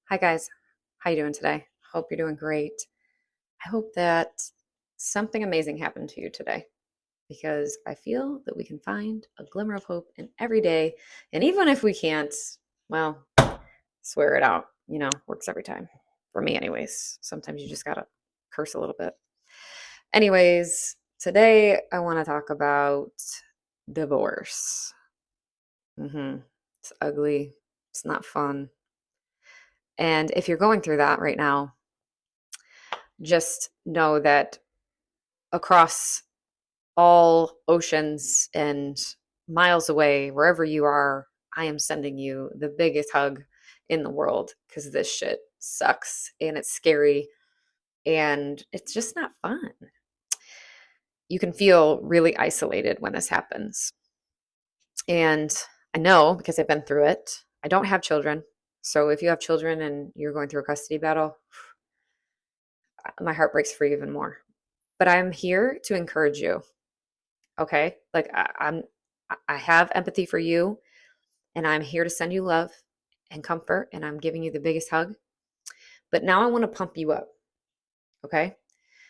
Hi guys, how you doing today? Hope you're doing great. I hope that something amazing happened to you today because I feel that we can find a glimmer of hope in every day. And even if we can't, well, swear it out, works every time. For me anyways. Sometimes you just got to curse a little bit. Anyways, today I want to talk about divorce. It's ugly. It's not fun. And if you're going through that right now, just know that across all oceans and miles away, wherever you are, I am sending you the biggest hug in the world because this shit sucks and it's scary and it's just not fun. You can feel really isolated when this happens. And I know because I've been through it. I don't have children. So if you have children and you're going through a custody battle, my heart breaks for you even more. But I'm here to encourage you. Okay? Like I have empathy for you and I'm here to send you love and comfort and I'm giving you the biggest hug. But now I want to pump you up. Okay?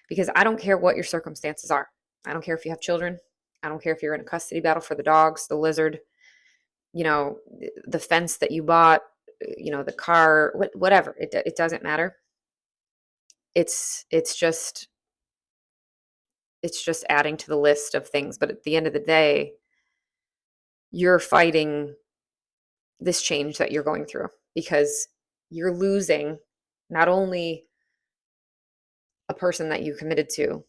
Because I don't care what your circumstances are. I don't care if you have children. I don't care if you're in a custody battle for the dogs, the lizard, the fence that you bought, the car, whatever. It doesn't matter. It's just adding to the list of things. But at the end of the day, you're fighting this change that you're going through because you're losing not only a person that you committed to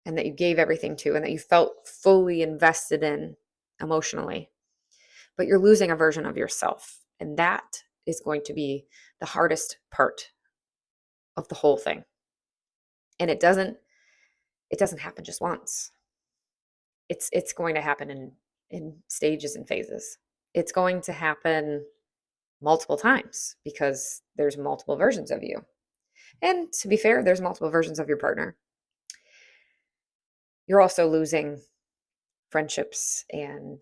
and that you gave everything to and that you felt fully invested in emotionally, but you're losing a version of yourself. And that is going to be the hardest part of the whole thing. And it doesn't happen just once. It's going to happen in stages and phases. It's going to happen multiple times because there's multiple versions of you. And to be fair, there's multiple versions of your partner. You're also losing friendships and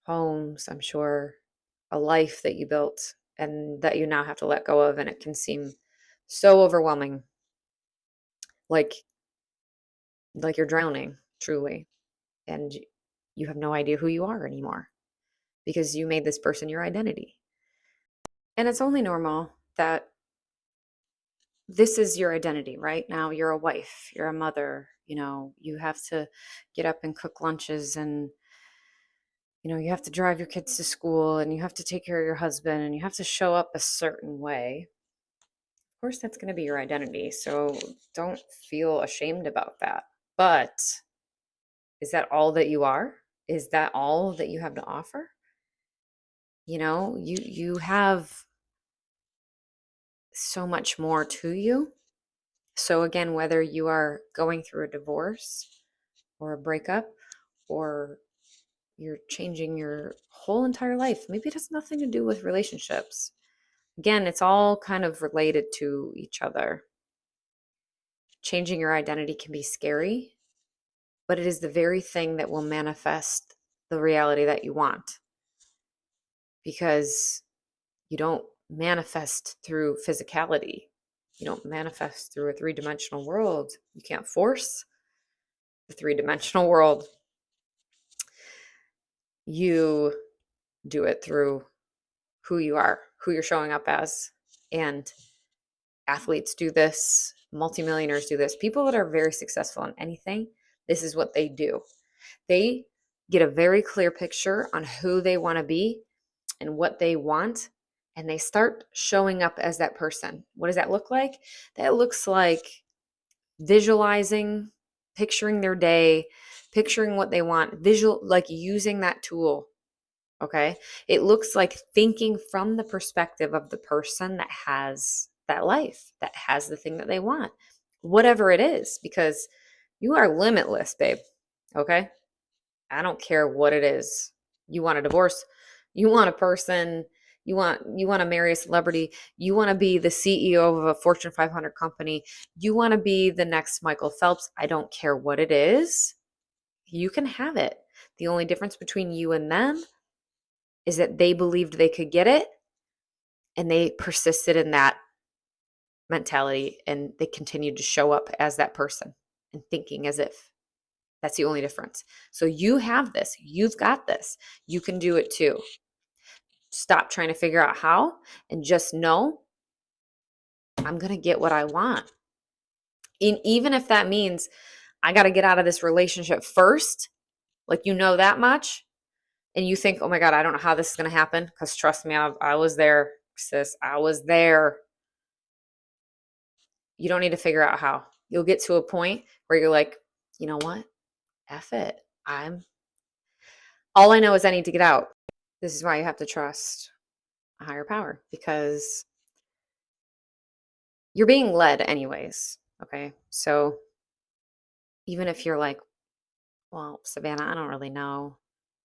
homes, I'm sure, a life that you built and that you now have to let go of. And it can seem so overwhelming, like you're drowning, truly. And you have no idea who you are anymore because you made this person your identity. And it's only normal that this is your identity, right? Now you're a wife, you're a mother, you have to get up and cook lunches and you have to drive your kids to school and you have to take care of your husband and you have to show up a certain way. Of course, that's going to be your identity. So don't feel ashamed about that. But is that all that you are? Is that all that you have to offer? You have so much more to you. So again, whether you are going through a divorce or a breakup or you're changing your whole entire life, maybe it has nothing to do with relationships. Again, it's all kind of related to each other. Changing your identity can be scary, but it is the very thing that will manifest the reality that you want because you don't manifest through physicality. You don't manifest through a three-dimensional world. You can't force the three-dimensional world. You do it through who you are, who you're showing up as. And athletes do this, multimillionaires do this. People that are very successful in anything, this is what they do. They get a very clear picture on who they want to be and what they want, and they start showing up as that person. What does that look like? That looks like visualizing, picturing their day, picturing what they want, like using that tool. Okay. It looks like thinking from the perspective of the person that has that life, that has the thing that they want, whatever it is, because you are limitless, babe. Okay. I don't care what it is. You want a divorce, you want a person, you want to marry a celebrity, you want to be the CEO of a Fortune 500 company, you want to be the next Michael Phelps. I don't care what it is. You can have it. The only difference between you and them is that they believed they could get it and they persisted in that mentality, and they continued to show up as that person and thinking as if. That's the only difference. So you have this. You've got this. You can do it too. Stop trying to figure out how and just know I'm going to get what I want. And even if that means I got to get out of this relationship first, like you know that much, and you think, oh my God, I don't know how this is going to happen. Because trust me, I was there, sis. I was there. You don't need to figure out how. You'll get to a point where you're like, you know what? F it. All I know is I need to get out. This is why you have to trust a higher power, because you're being led anyways. Okay. So even if you're like, well, Savannah, I don't really know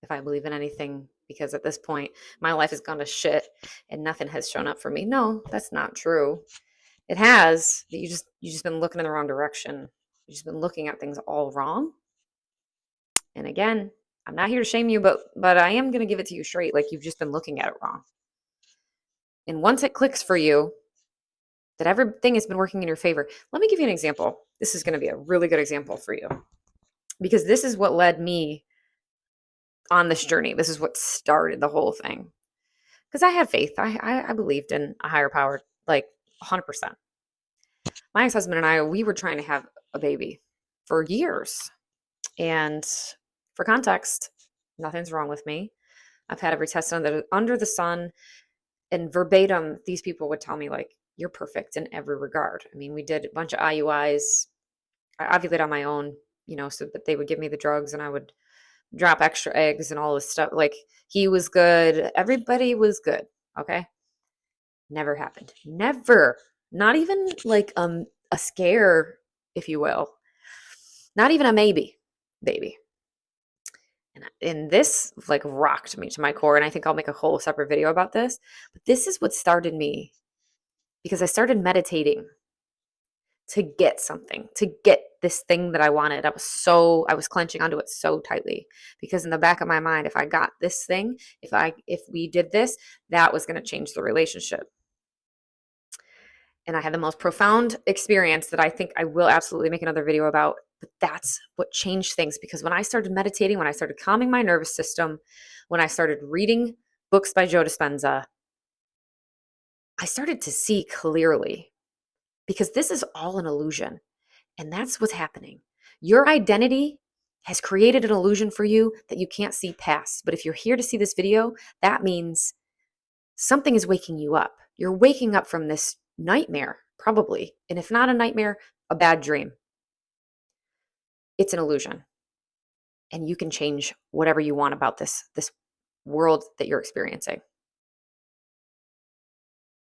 if I believe in anything because at this point my life has gone to shit and nothing has shown up for me. No, that's not true. It has. You just been looking in the wrong direction. You've just been looking at things all wrong. And again, I'm not here to shame you, but I am going to give it to you straight. Like you've just been looking at it wrong. And once it clicks for you that everything has been working in your favor, let me give you an example. This is going to be a really good example for you because this is what led me on this journey. This is what started the whole thing. Because I had faith. I believed in a higher power, like 100%. My ex-husband and I, we were trying to have a baby for years. And for context, nothing's wrong with me. I've had every test under the sun, and verbatim, these people would tell me like, you're perfect in every regard. I mean, we did a bunch of IUIs. I ovulate on my own, so that they would give me the drugs and I would drop extra eggs and all this stuff. Like he was good. Everybody was good. Okay. Never happened. Never. Not even like a scare, if you will. Not even a maybe, baby. And this like rocked me to my core. And I think I'll make a whole separate video about this. But this is what started me because I started meditating to get something, to get this thing that I wanted. I was clenching onto it so tightly because in the back of my mind, if I got this thing, if we did this, that was going to change the relationship. And I had the most profound experience that I think I will absolutely make another video about. But that's what changed things because when I started meditating, when I started calming my nervous system, when I started reading books by Joe Dispenza, I started to see clearly because this is all an illusion. And that's what's happening. Your identity has created an illusion for you that you can't see past. But if you're here to see this video, that means something is waking you up. You're waking up from this nightmare, probably. And if not a nightmare, a bad dream. It's an illusion. And you can change whatever you want about this world that you're experiencing.